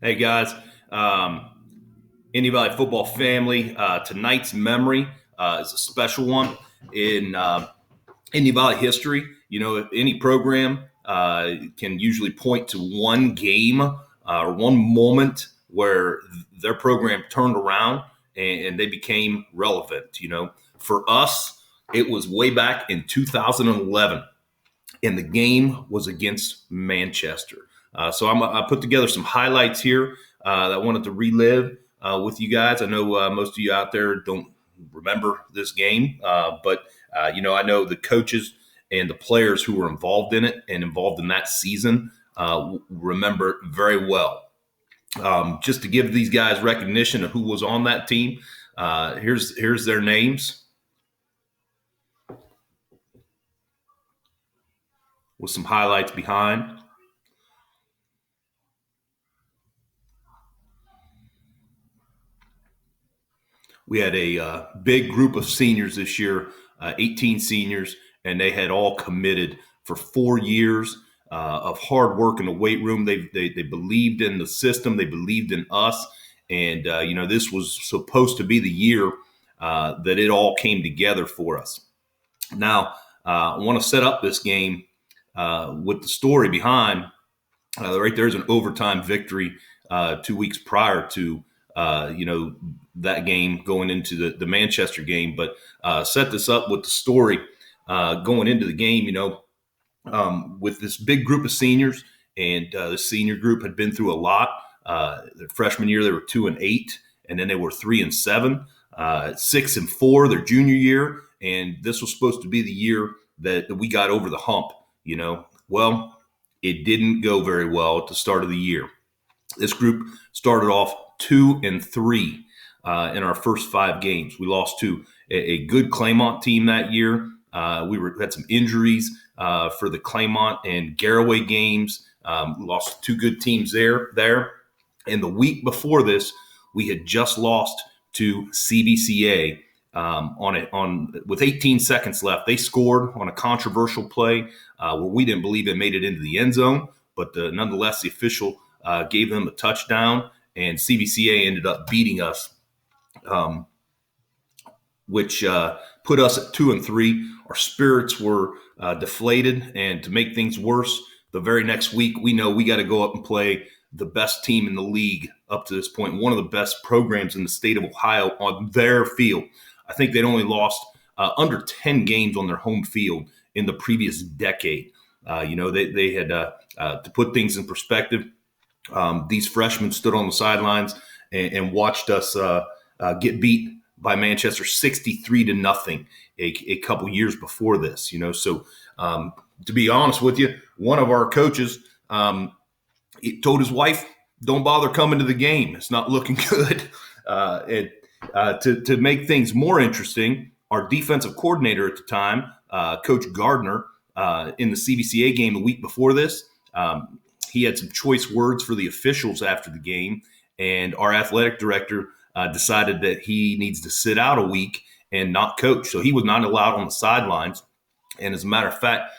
Hey guys, um, Indy Valley football family. Tonight's memory is a special one in Indy Valley history. You know, any program can usually point to one game or one moment where their program turned around and they became relevant. You know, for us, it was way back in 2011, and the game was against Manchester. I put together some highlights here that I wanted to relive with you guys. I know most of you out there don't remember this game, but I know the coaches and the players who were involved in it and involved in that season remember it very well. Just to give these guys recognition of who was on that team, here's their names with some highlights behind. We had a big group of seniors this year, 18 seniors, and they had all committed for 4 years of hard work in the weight room. They believed in the system, they believed in us, and this was supposed to be the year that it all came together for us. Now, I want to set up this game with the story behind. Right there's an overtime victory 2 weeks prior to that game going into the Manchester game. But set this up with the story going into the game. With this big group of seniors, and the senior group had been through a lot. Their freshman year, they were 2-8, and then they were 3-7, 6-4 their junior year, and this was supposed to be the year that we got over the hump. Well, it didn't go very well at the start of the year. This group started off 2-3 in our first 5 games. We lost to a good Claymont team that year. We had some injuries for the Claymont and Garaway games. We lost 2 good teams there. And the week before this, we had just lost to CVCA with 18 seconds left. They scored on a controversial play where we didn't believe it made it into the end zone, but nonetheless, the official gave them a touchdown, and CVCA ended up beating us, which put us at 2-3. Our spirits were deflated, and to make things worse, the very next week, we know we got to go up and play the best team in the league up to this point, one of the best programs in the state of Ohio on their field. I think they'd only lost under 10 games on their home field in the previous decade. They had, to put things in perspective, these freshmen stood on the sidelines and watched us get beat by Manchester 63-0 a couple years before this. So to be honest with you, one of our coaches told his wife, "Don't bother coming to the game. It's not looking good." To make things more interesting, our defensive coordinator at the time, Coach Gardner, in the CVCA game the week before this, he had some choice words for the officials after the game, and our athletic director decided that he needs to sit out a week and not coach. So he was not allowed on the sidelines. And as a matter of fact,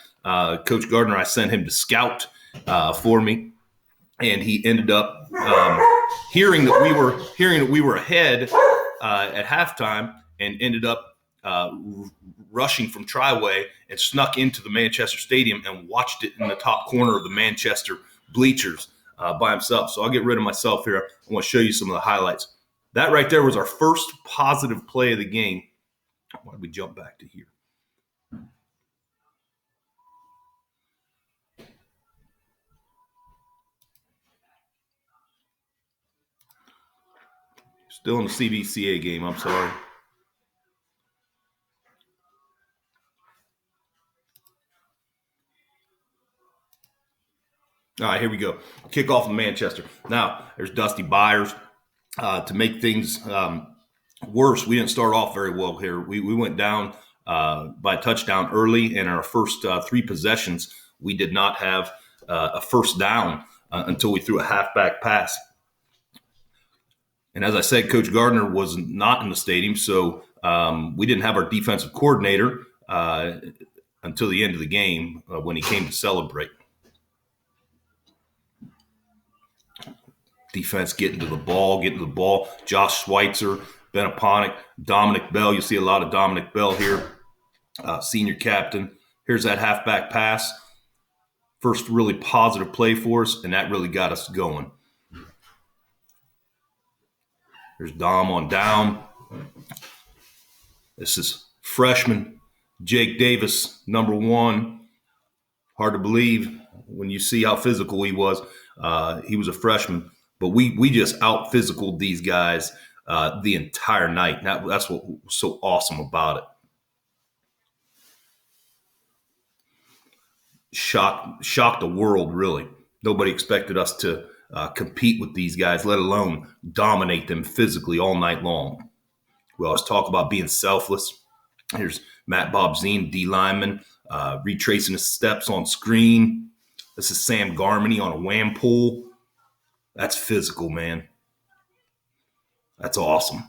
Coach Gardner, I sent him to scout for me, and he ended up hearing that we were ahead at halftime, and ended up rushing from Triway and snuck into the Manchester Stadium and watched it in the top corner of the Manchester bleachers by himself. So I'll get rid of myself here. I want to show you some of the highlights. That right there was our first positive play of the game. Why don't we jump back to here? Still in the CVCA game, I'm sorry. All right, here we go. Kickoff in Manchester. Now, there's Dusty Byers. To make things worse, we didn't start off very well here. We went down by a touchdown early, and our first 3 possessions, we did not have a first down until we threw a halfback pass. And as I said, Coach Gardner was not in the stadium, so we didn't have our defensive coordinator until the end of the game when he came to celebrate. Defense getting to the ball. Josh Schweitzer, Benaponic, Dominic Bell. You see a lot of Dominic Bell here, senior captain. Here's that halfback pass. First really positive play for us, and that really got us going. There's Dom on down. This is freshman Jake Davis, number 1. Hard to believe when you see how physical he was. He was a freshman, but we just out-physicaled these guys the entire night. That's what was so awesome about it. Shocked the world, really. Nobody expected us to compete with these guys, let alone dominate them physically all night long. We always talk about being selfless. Here's Matt Bobzine, D lineman, retracing his steps on screen. This is Sam Garmany on a wham pull. That's physical, man. That's awesome.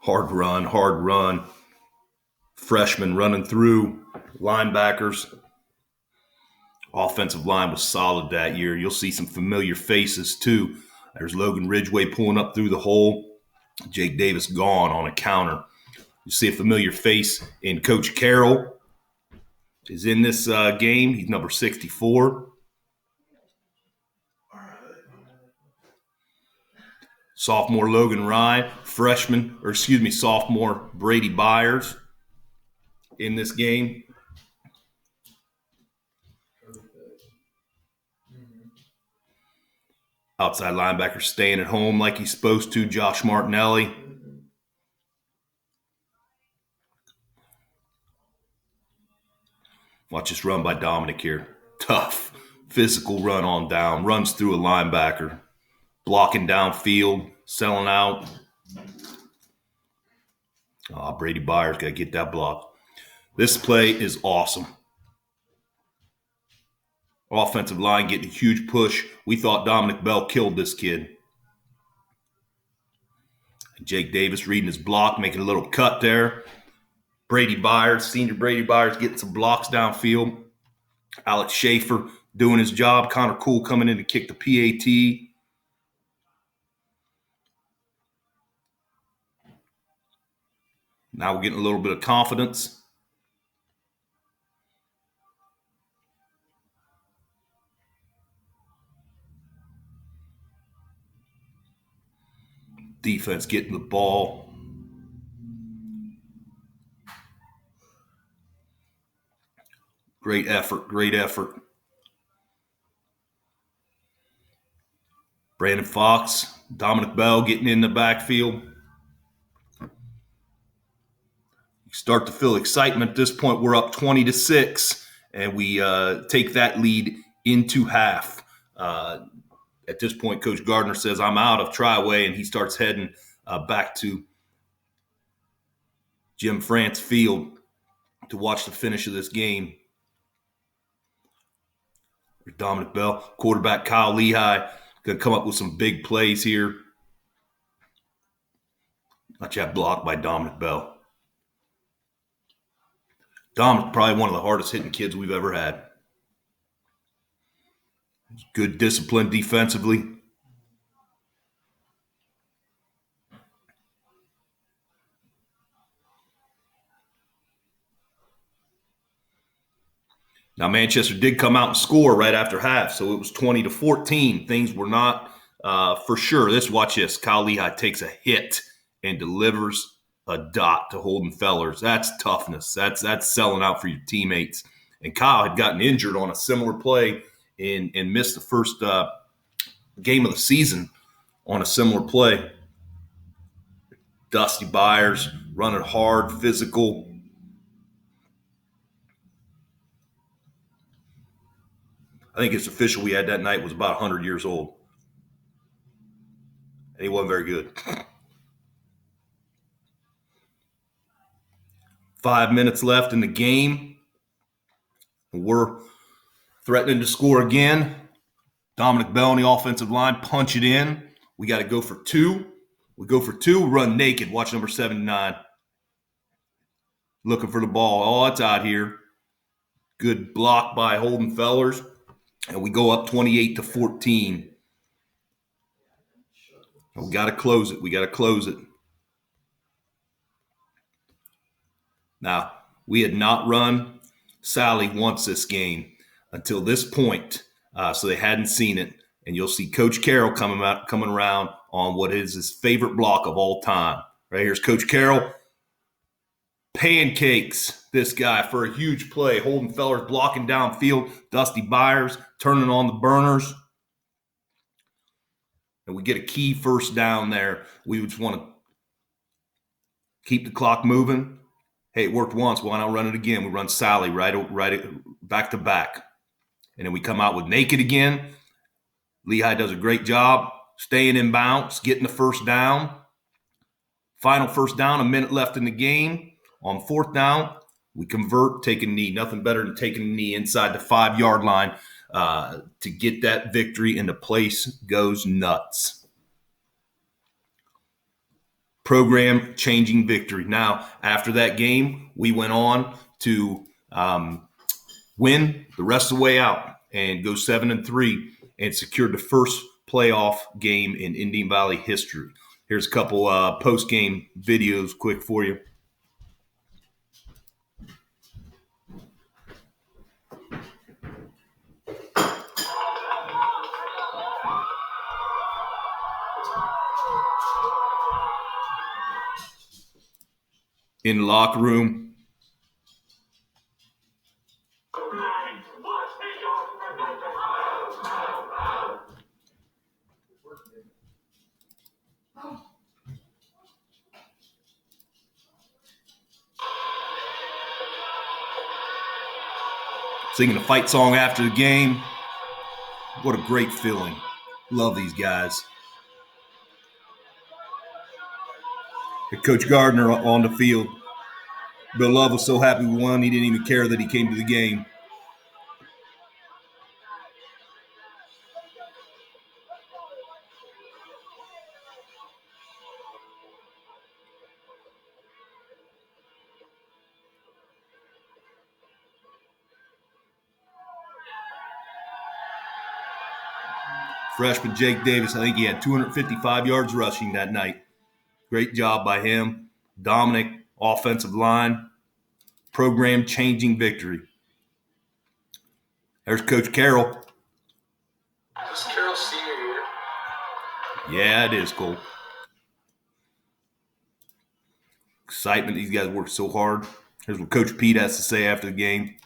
Hard run. Freshmen running through. Linebackers. Offensive line was solid that year. You'll see some familiar faces, too. There's Logan Ridgway pulling up through the hole. Jake Davis gone on a counter. You see a familiar face in Coach Carroll is in this game. He's number 64. Sophomore Logan Rye, sophomore Brady Byers in this game. Outside linebacker staying at home like he's supposed to, Josh Martinelli. Watch this run by Dominic here. Tough, physical run on down. Runs through a linebacker. Blocking downfield, selling out. Brady Byers got to get that block. This play is awesome. Offensive line getting a huge push. We thought Dominic Bell killed this kid. Jake Davis reading his block, making a little cut there. Brady Byers, senior Brady Byers, getting some blocks downfield. Alex Schaefer doing his job. Connor Cool coming in to kick the PAT. Now we're getting a little bit of confidence. Defense getting the ball. Great effort. Brandon Fox, Dominic Bell getting in the backfield. You start to feel excitement at this point. We're up 20-6, and we take that lead into half. At this point, Coach Gardner says, I'm out of Triway, and he starts heading back to Jim France Field to watch the finish of this game. Dominic Bell, quarterback Kyle Lehigh, going to come up with some big plays here. Watch that block by Dominic Bell. Dominic, probably one of the hardest hitting kids we've ever had. Good discipline defensively. Now, Manchester did come out and score right after half, so it was 20-14. Things were not for sure. Watch this. Kyle Lehigh takes a hit and delivers a dot to Holden Fellers. That's toughness. That's selling out for your teammates. And Kyle had gotten injured on a similar play and missed the first game of the season on a similar play. Dusty Byers running hard, physical. I think his official we had that night was about 100 years old. And he wasn't very good. 5 minutes left in the game. We're threatening to score again. Dominic Bell on the offensive line, punch it in. We got to go for 2. We go for 2, run naked. Watch number 79. Looking for the ball. Oh, it's out here. Good block by Holden Fellers. And we go up 28-14. We got to close it. We got to close it. Now, we had not run Sally once this game until this point, so they hadn't seen it. And you'll see Coach Carroll coming around on what is his favorite block of all time. Right here's Coach Carroll. Pancakes this guy for a huge play. Holden Fellers blocking downfield. Dusty Byers turning on the burners. And we get a key first down there. We just want to keep the clock moving. Hey, it worked once. Why not run it again? We run Sally right back to back. And then we come out with naked again. Lehigh does a great job staying in bounds, getting the first down. Final first down, a minute left in the game. On fourth down, we convert, take a knee. Nothing better than taking a knee inside the 5-yard line to get that victory, and the place goes nuts. Program changing victory. Now, after that game, we went on to win the rest of the way out and go 7-3 and secured the first playoff game in Indian Valley history. Here's a couple post-game videos quick for you. In the locker room. Singing a fight song after the game. What a great feeling. Love these guys. Coach Gardner on the field. Bill Love was so happy we won, he didn't even care that he came to the game. Freshman Jake Davis, I think he had 255 yards rushing that night. Great job by him. Dominic, offensive line. Program-changing victory. There's Coach Carroll. Is Carroll senior year? Yeah, it is, Cole. Excitement. These guys work so hard. Here's what Coach Pete has to say after the game.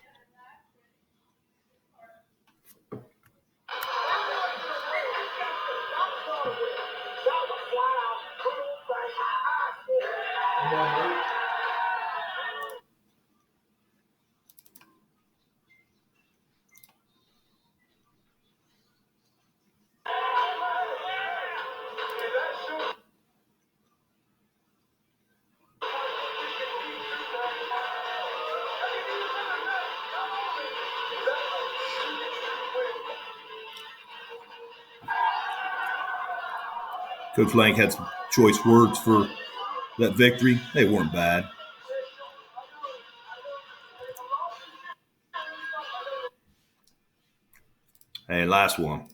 Coach Lang had some choice words for that victory. They weren't bad. Hey, last one.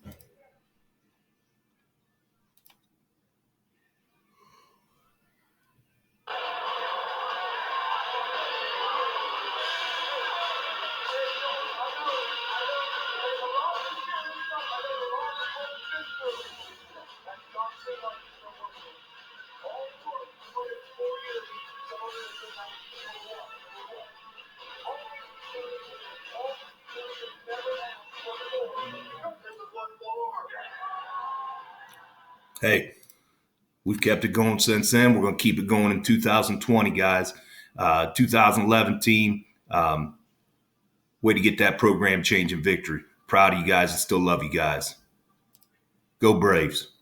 Hey, we've kept it going since then. We're going to keep it going in 2020, guys. 2011 team, way to get that program changing victory. Proud of you guys and still love you guys. Go Braves.